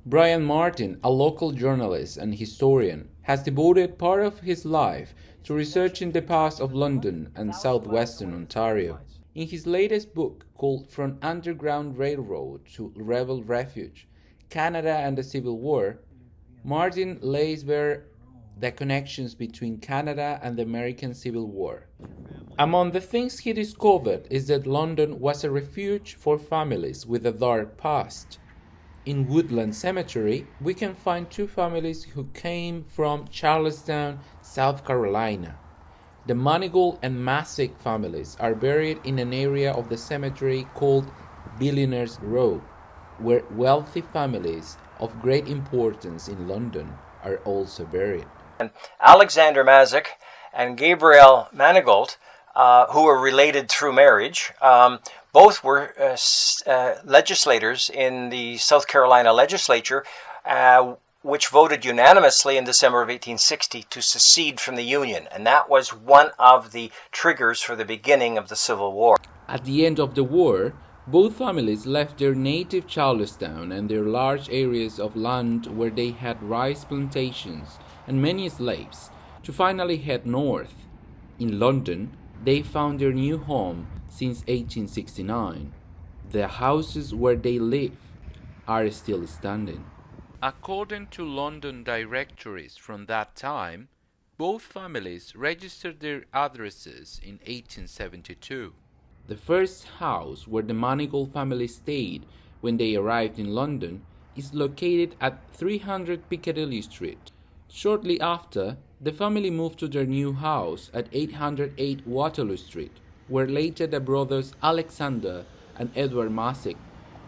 Brian Martin, a local journalist and historian, has devoted part of his life to researching the past of London and southwestern Ontario. In his latest book called From Underground Railroad to Rebel Refuge, Canada and the Civil War, Martin lays bare the connections between Canada and the American Civil War. Among the things he discovered is that London was a refuge for families with a dark past. In Woodland Cemetery, we can find two families who came from Charlestown, South Carolina. The Manigault and Massick families are buried in an area of the cemetery called Billionaires Row, where wealthy families of great importance in London are also buried. Alexander Massick and Gabriel Manigault, who were related through marriage, both were legislators in the South Carolina legislature, which voted unanimously in December of 1860 to secede from the Union. And that was one of the triggers for the beginning of the Civil War. At the end of the war, both families left their native Charlestown and their large areas of land where they had rice plantations and many slaves to finally head north. In London, they found their new home since 1869. The houses where they live are still standing. According to London directories from that time, both families registered their addresses in 1872. The first house where the Manigault family stayed when they arrived in London is located at 300 Piccadilly Street. Shortly after, the family moved to their new house at 808 Waterloo Street, where later the brothers Alexander and Edward Massick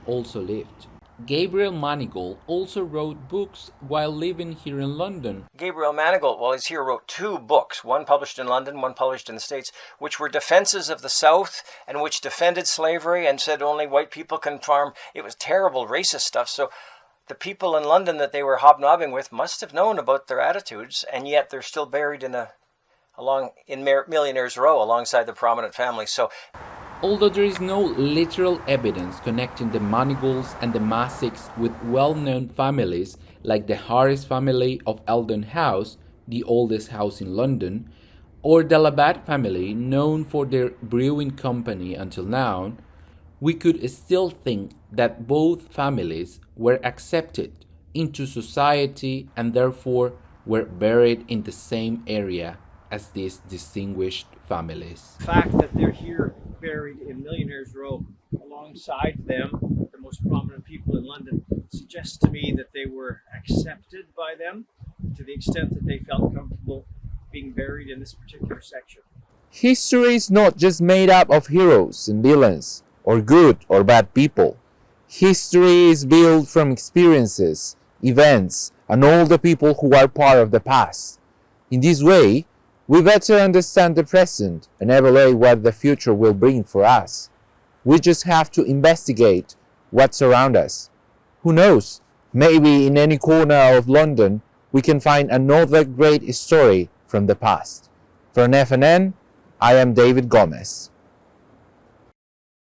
also lived. Gabriel Manigault also wrote books while living here in London. Gabriel Manigault, while he's here, wrote two books, one published in London, one published in the States, which were defenses of the South and which defended slavery and said only white people can farm. It was terrible racist stuff. So the people in London that they were hobnobbing with must have known about their attitudes, and yet they're still buried in Millionaires Row alongside the prominent families. So, although there is no literal evidence connecting the Manigaults and the Massicks with well-known families like the Harris family of Eldon House, the oldest house in London, or the Labatt family, known for their brewing company until now, we could still think that both families were accepted into society and therefore were buried in the same area as these distinguished families. The fact that they're here buried in Millionaires Row alongside them, the most prominent people in London, suggests to me that they were accepted by them to the extent that they felt comfortable being buried in this particular section. History is not just made up of heroes and villains, or good or bad people. History is built from experiences, events, and all the people who are part of the past. In this way, we better understand the present and evaluate what the future will bring for us. We just have to investigate what's around us. Who knows, maybe in any corner of London we can find another great story from the past. From FNN, I am David Gomez.